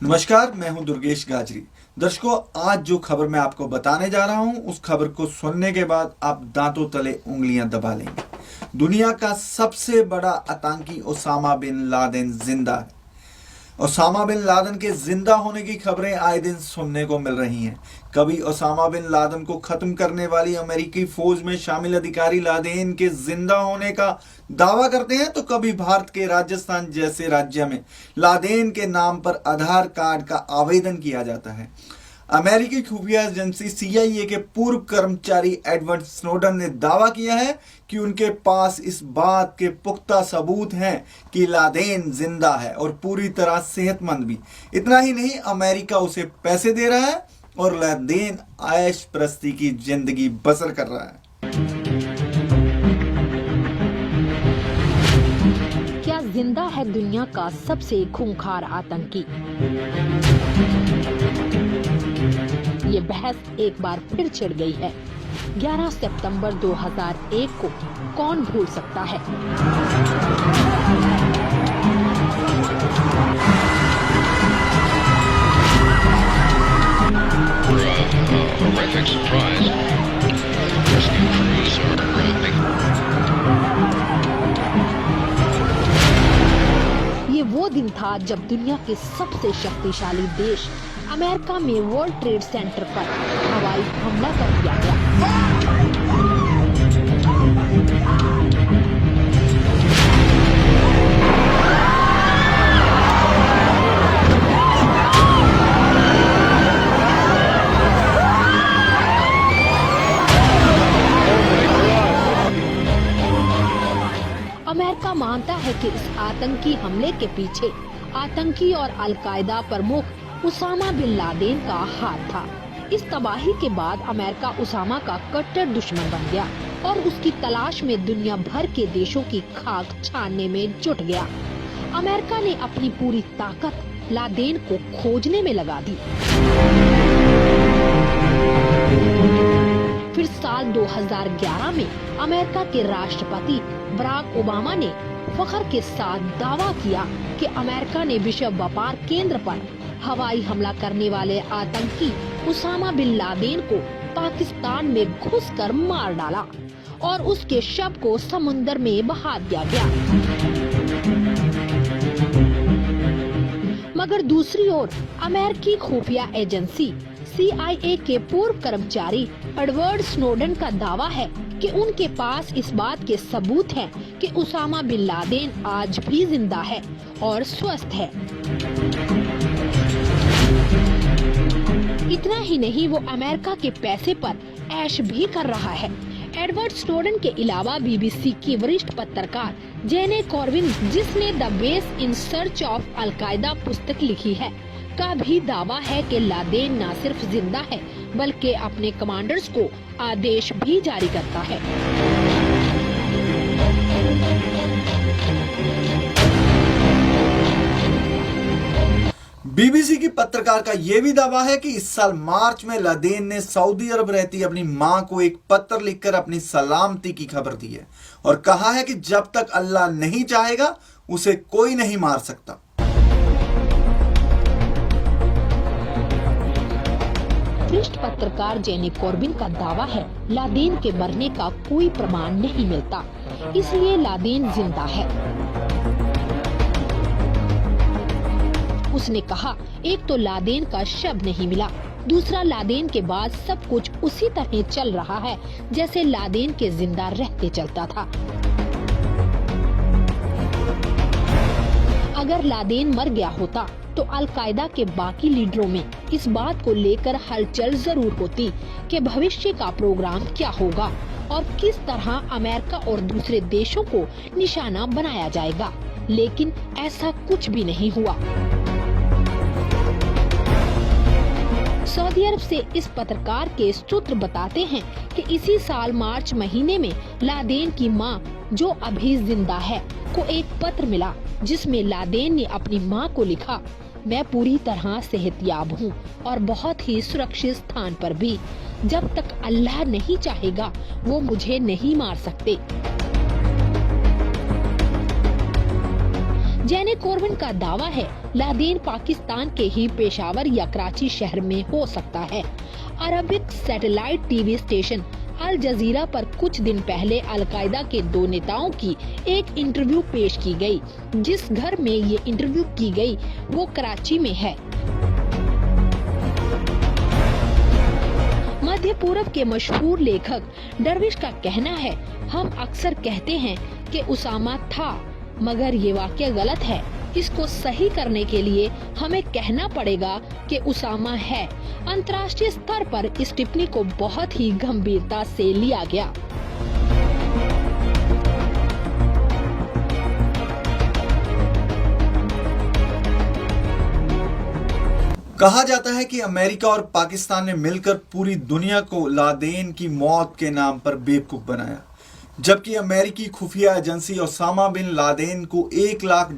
नमस्कार, मैं हूं दुर्गेश गाजरी। दर्शकों, आज जो खबर मैं आपको बताने जा रहा हूं, उस खबर को सुनने के बाद आप दांतों तले उंगलियां दबा लेंगे। दुनिया का सबसे बड़ा आतंकी ओसामा बिन लादेन जिंदा है। ओसामा बिन लादेन के जिंदा होने की खबरें आए दिन सुनने को मिल रही हैं। कभी ओसामा बिन लादेन को खत्म करने वाली अमेरिकी फौज में शामिल अधिकारी लादेन के जिंदा होने का दावा करते हैं, तो कभी भारत के राजस्थान जैसे राज्य में लादेन के नाम पर आधार कार्ड का आवेदन किया जाता है। अमेरिकी खुफिया एजेंसी CIA के पूर्व कर्मचारी एडवर्ड स्नोडन ने दावा किया है कि उनके पास इस बात के पुख्ता सबूत हैं कि लादेन जिंदा है और पूरी तरह सेहतमंद भी। इतना ही नहीं, अमेरिका उसे पैसे दे रहा है और लादेन ऐश प्रस्ती की जिंदगी बसर कर रहा है। क्या जिंदा है दुनिया का सबसे खूंखार आतंकी? ये बहस एक बार फिर छिड़ गई है। 11 सितंबर 2001 को कौन भूल सकता है? ये वो दिन था जब दुनिया के सबसे शक्तिशाली देश अमेरिका में वर्ल्ड ट्रेड सेंटर पर हवाई हमला कर दिया गया। अमेरिका मानता है कि इस आतंकी हमले के पीछे आतंकी और अलकायदा प्रमुख उसामा बिन लादेन का हाथ था। इस तबाही के बाद अमेरिका उसामा का कट्टर दुश्मन बन गया और उसकी तलाश में दुनिया भर के देशों की खाक छानने में जुट गया। अमेरिका ने अपनी पूरी ताकत लादेन को खोजने में लगा दी। फिर साल 2011 में अमेरिका के राष्ट्रपति बराक ओबामा ने फख्र के साथ दावा किया कि अमेरिका ने विश्व व्यापार केंद्र पर हवाई हमला करने वाले आतंकी उसामा बिन लादेन को पाकिस्तान में घुसकर मार डाला और उसके शव को समुद्र में बहा दिया गया। मगर दूसरी ओर अमेरिकी खुफिया एजेंसी CIA के पूर्व कर्मचारी एडवर्ड स्नोडन का दावा है कि उनके पास इस बात के सबूत हैं कि उसामा बिन लादेन आज भी जिंदा है और स्वस्थ है। इतना ही नहीं, वो अमेरिका के पैसे पर ऐश भी कर रहा है। एडवर्ड स्नोडन के अलावा BBC की वरिष्ठ पत्रकार जेने कॉर्विन, जिसने the base in search of al Qaeda पुस्तक लिखी है, का भी दावा है कि लादेन न सिर्फ जिंदा है बल्कि अपने कमांडर्स को आदेश भी जारी करता है। BBC की पत्रकार का यह भी दावा है कि इस साल मार्च में लादेन ने सऊदी अरब रहती अपनी मां को एक पत्र लिखकर अपनी सलामती की खबर दी है और कहा है कि जब तक अल्लाह नहीं चाहेगा उसे कोई नहीं मार सकता। वरिष्ठ पत्रकार जेने कॉर्बिन का दावा है लादेन के मरने का कोई प्रमाण नहीं मिलता, इसलिए लादेन जिंदा है। उसने कहा, एक तो लादेन का शव नहीं मिला, दूसरा लादेन के बाद सब कुछ उसी तरह चल रहा है जैसे लादेन के जिंदा रहते चलता था। अगर लादेन मर गया होता तो अलकायदा के बाकी लीडरों में इस बात को लेकर हलचल जरूर होती कि भविष्य का प्रोग्राम क्या होगा और किस तरह अमेरिका और दूसरे देशों को निशाना बनाया जाएगा, लेकिन ऐसा कुछ भी नहीं हुआ। सऊदी अरब से इस पत्रकार के सूत्र बताते हैं कि इसी साल मार्च महीने में लादेन की मां, जो अभी जिंदा है, को एक पत्र मिला जिसमें लादेन ने अपनी मां को लिखा, मैं पूरी तरह सेहतयाब हूँ और बहुत ही सुरक्षित स्थान पर भी। जब तक अल्लाह नहीं चाहेगा वो मुझे नहीं मार सकते। जेने कोरबिन का दावा है लादेन पाकिस्तान के ही पेशावर या कराची शहर में हो सकता है। अरबिक सैटेलाइट टीवी स्टेशन अल जजीरा पर कुछ दिन पहले अलकायदा के 2 नेताओं की एक इंटरव्यू पेश की गई। जिस घर में ये इंटरव्यू की गई वो कराची में है। मध्य पूर्व के मशहूर लेखक दरविश का कहना है, हम अक्सर कहते हैं कि उसामा था, मगर ये वाकया गलत है। इसको सही करने के लिए हमें कहना पड़ेगा कि उसामा है। अंतर्राष्ट्रीय स्तर पर इस टिप्पणी को बहुत ही गंभीरता से लिया गया। कहा जाता है कि अमेरिका और पाकिस्तान ने मिलकर पूरी दुनिया को लादेन की मौत के नाम पर बेवकूफ बनाया, जबकि अमेरिकी खुफिया एजेंसी ओसामा बिन लादेन को $1 लाख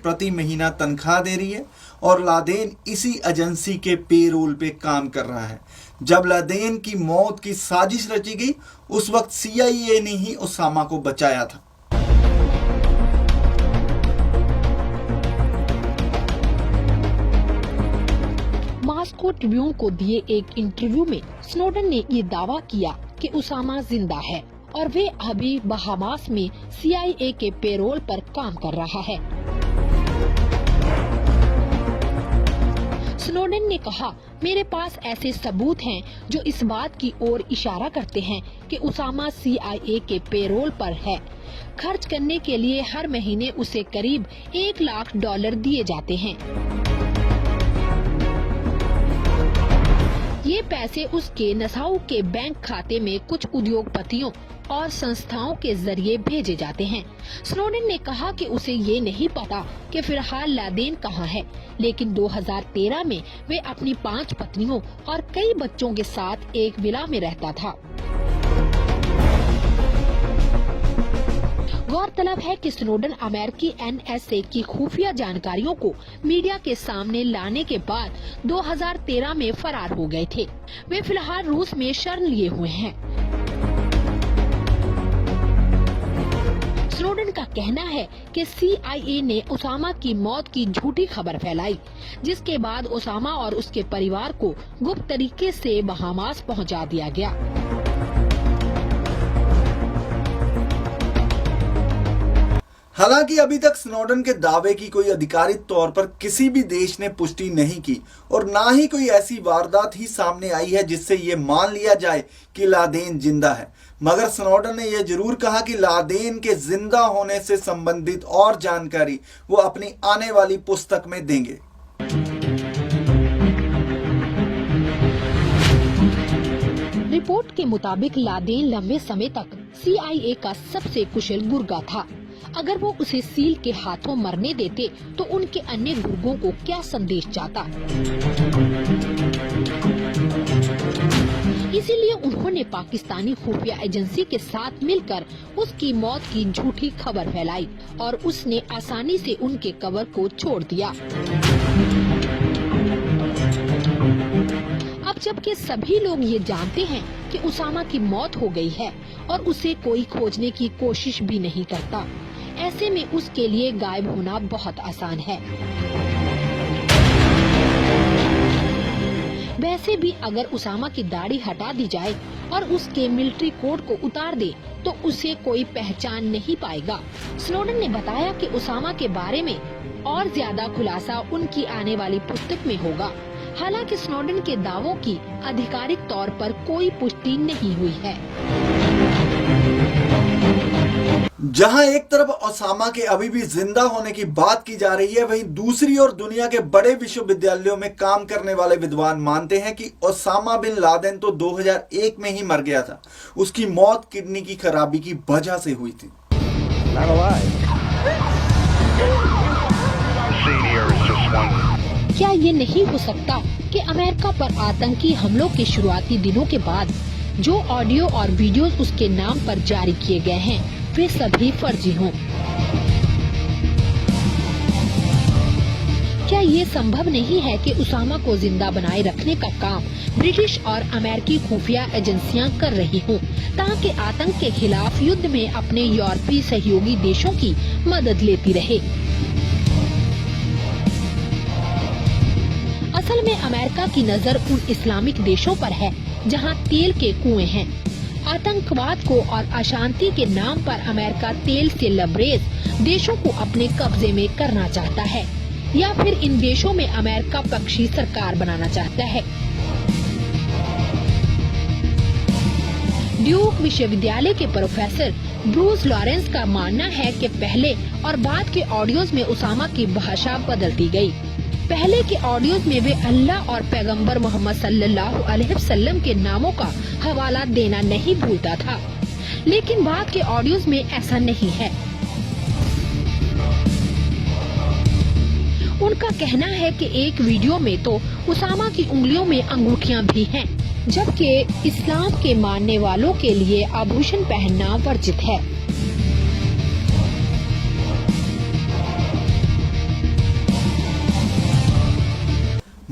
प्रति महीना तनख्वाह दे रही है और लादेन इसी एजेंसी के पेरोल पे काम कर रहा है। जब लादेन की मौत की साजिश रची गई, उस वक्त CIA ने ही ओसामा को बचाया था। मॉस्को ट्रिब्यून को दिए एक इंटरव्यू में स्नोडन ने ये दावा किया कि उसामा जिंदा है और वे अभी बहामास में CIA के पेरोल पर काम कर रहा है। स्नोडन ने कहा, मेरे पास ऐसे सबूत हैं जो इस बात की ओर इशारा करते हैं कि उसामा CIA के पेरोल पर है। खर्च करने के लिए हर महीने उसे करीब $1 लाख दिए जाते हैं। ये पैसे उसके नसाऊ के बैंक खाते में कुछ उद्योगपतियों और संस्थाओं के जरिए भेजे जाते हैं। स्नोडन ने कहा कि उसे ये नहीं पता कि फिलहाल लादेन कहाँ है, लेकिन 2013 में वे अपनी 5 पत्नियों और कई बच्चों के साथ एक विला में रहता था। गौरतलब है कि स्नोडन अमेरिकी NSA की खुफिया जानकारियों को मीडिया के सामने लाने के बाद 2013 में फरार हो गए थे। वे फिलहाल रूस में शरण लिए हुए हैं। स्नोडन का कहना है कि CIA ने उसामा की मौत की झूठी खबर फैलाई, जिसके बाद उसामा और उसके परिवार को गुप्त तरीके से बहामास पहुंचा दिया गया। हालांकि अभी तक स्नोडन के दावे की कोई आधिकारिक तौर पर किसी भी देश ने पुष्टि नहीं की और ना ही कोई ऐसी वारदात ही सामने आई है जिससे ये मान लिया जाए कि लादेन जिंदा है। मगर स्नोडन ने यह जरूर कहा कि लादेन के जिंदा होने से संबंधित और जानकारी वो अपनी आने वाली पुस्तक में देंगे। रिपोर्ट के मुताबिक लादेन लंबे समय तक CIA का सबसे कुशल गुर्गा था। अगर वो उसे सील के हाथों मरने देते तो उनके अन्य गुर्गों को क्या संदेश जाता। इसीलिए उन्होंने पाकिस्तानी खुफिया एजेंसी के साथ मिलकर उसकी मौत की झूठी खबर फैलाई और उसने आसानी से उनके कवर को छोड़ दिया। अब जबकि सभी लोग ये जानते हैं कि उसामा की मौत हो गई है और उसे कोई खोजने की कोशिश भी नहीं करता, ऐसे में उसके लिए गायब होना बहुत आसान है। वैसे भी अगर उसामा की दाढ़ी हटा दी जाए और उसके मिलिट्री कोड को उतार दे तो उसे कोई पहचान नहीं पाएगा। स्नोडन ने बताया कि उसामा के बारे में और ज्यादा खुलासा उनकी आने वाली पुस्तक में होगा। हालांकि स्नोडन के दावों की आधिकारिक तौर पर कोई पुष्टि नहीं हुई है। जहां एक तरफ ओसामा के अभी भी जिंदा होने की बात की जा रही है, वहीं दूसरी ओर दुनिया के बड़े विश्वविद्यालयों में काम करने वाले विद्वान मानते हैं कि ओसामा बिन लादेन तो 2001 में ही मर गया था। उसकी मौत किडनी की खराबी की वजह से हुई थी। क्या ये नहीं हो सकता कि अमेरिका पर आतंकी हमलों के शुरुआती दिनों के बाद जो ऑडियो और वीडियोस उसके नाम पर जारी किए गए हैं वे सभी फर्जी हों? क्या ये संभव नहीं है कि उसामा को जिंदा बनाए रखने का काम ब्रिटिश और अमेरिकी खुफिया एजेंसियां कर रही हों, ताकि आतंक के खिलाफ युद्ध में अपने यूरोपीय सहयोगी देशों की मदद लेती रहे? में अमेरिका की नजर उन इस्लामिक देशों पर है जहां तेल के कुएं हैं। आतंकवाद को और अशांति के नाम पर अमेरिका तेल से लबरेज देशों को अपने कब्जे में करना चाहता है या फिर इन देशों में अमेरिका पक्षी सरकार बनाना चाहता है। ड्यूक विश्वविद्यालय के प्रोफेसर ब्रूस लॉरेंस का मानना है कि पहले और बाद के ऑडियोज में उसामा की भाषा बदल दी गई। पहले के ऑडियोज में वे अल्लाह और पैगंबर मोहम्मद सल्लल्लाहु अलैहि वसल्लम के नामों का हवाला देना नहीं भूलता था, लेकिन बाद के ऑडियोज में ऐसा नहीं है। उनका कहना है कि एक वीडियो में तो उसामा की उंगलियों में अंगूठियां भी हैं, जबकि इस्लाम के मानने वालों के लिए आभूषण पहनना वर्जित है।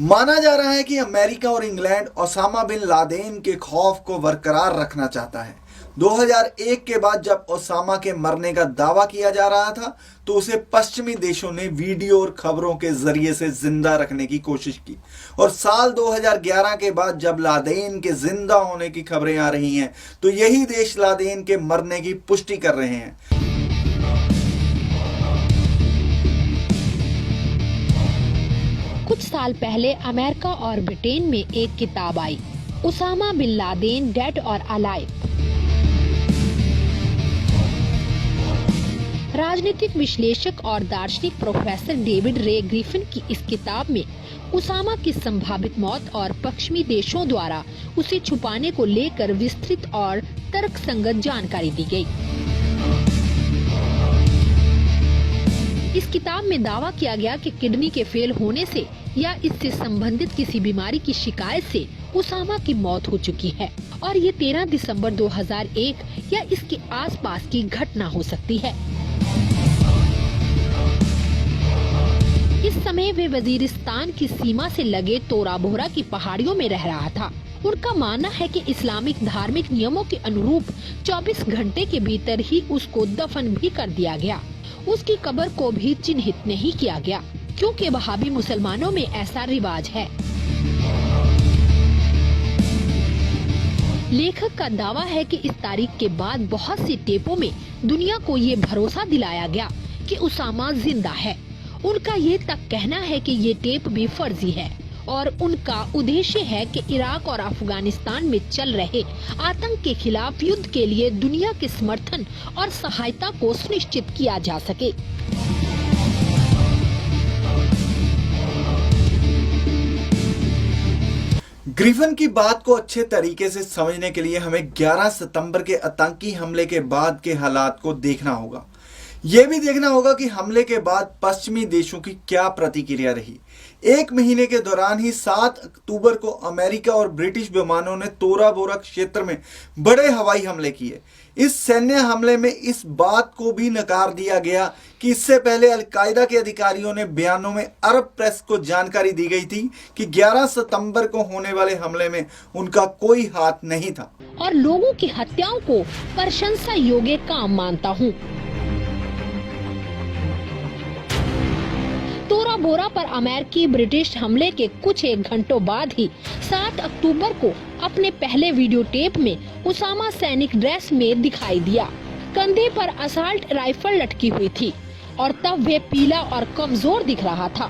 माना जा रहा है कि अमेरिका और इंग्लैंड ओसामा बिन लादेन के खौफ को बरकरार रखना चाहता है। 2001 के बाद जब ओसामा के मरने का दावा किया जा रहा था तो उसे पश्चिमी देशों ने वीडियो और खबरों के जरिए से जिंदा रखने की कोशिश की, और साल 2011 के बाद जब लादेन के जिंदा होने की खबरें आ रही हैं तो यही देश लादेन के मरने की पुष्टि कर रहे हैं। कुछ साल पहले अमेरिका और ब्रिटेन में एक किताब आई, उसामा बिन लादेन डेड और अलाइव। राजनीतिक विश्लेषक और दार्शनिक प्रोफेसर डेविड रे ग्रिफिन की इस किताब में उसामा की संभावित मौत और पश्चिमी देशों द्वारा उसे छुपाने को लेकर विस्तृत और तर्कसंगत जानकारी दी गई। इस किताब में दावा किया गया कि किडनी के फेल होने से या इससे संबंधित किसी बीमारी की शिकायत से उसामा की मौत हो चुकी है और ये 13 दिसंबर 2001 या इसके आसपास की घटना हो सकती है। इस समय वे वजीरिस्तान की सीमा से लगे तोरा बोहरा की पहाड़ियों में रह रहा था। उनका मानना है कि इस्लामिक धार्मिक नियमों के अनुरूप 24 घंटे के भीतर ही उसको दफन भी कर दिया गया। उसकी कब्र को भी चिन्हित नहीं किया गया क्योंकि वहाबी मुसलमानों में ऐसा रिवाज है। लेखक का दावा है कि इस तारीख के बाद बहुत सी टेपों में दुनिया को ये भरोसा दिलाया गया कि उसामा जिंदा है। उनका ये तक कहना है कि ये टेप भी फर्जी है और उनका उद्देश्य है कि इराक और अफगानिस्तान में चल रहे आतंक के खिलाफ युद्ध के लिए दुनिया के समर्थन और सहायता को सुनिश्चित किया जा सके। ग्रिफिन की बात को अच्छे तरीके से समझने के लिए हमें 11 सितंबर के आतंकी हमले के बाद के हालात को देखना होगा। यह भी देखना होगा कि हमले के बाद पश्चिमी देशों की क्या प्रतिक्रिया रही। एक महीने के दौरान ही 7 अक्टूबर को अमेरिका और ब्रिटिश विमानों ने तोरा बोरा क्षेत्र में बड़े हवाई हमले किए। इस सैन्य हमले में इस बात को भी नकार दिया गया कि इससे पहले अल-कायदा के अधिकारियों ने बयानों में अरब प्रेस को जानकारी दी गई थी कि 11 सितंबर को होने वाले हमले में उनका कोई हाथ नहीं था और लोगों की हत्याओं को प्रशंसा योग्य काम मानता हूँ। तोरा बोरा पर अमेरिकी ब्रिटिश हमले के कुछ एक घंटों बाद ही 7 अक्टूबर को अपने पहले वीडियो टेप में उसामा सैनिक ड्रेस में दिखाई दिया। कंधे पर असाल्ट राइफल लटकी हुई थी और तब वे पीला और कमजोर दिख रहा था।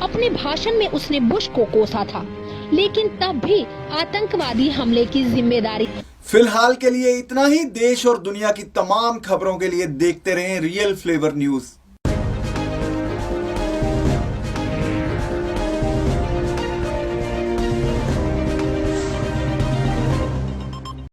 अपने भाषण में उसने बुश को कोसा था, लेकिन तब भी आतंकवादी हमले की जिम्मेदारी। फिलहाल के लिए इतना ही। देश और दुनिया की तमाम खबरों के लिए देखते रहें रियल फ्लेवर न्यूज।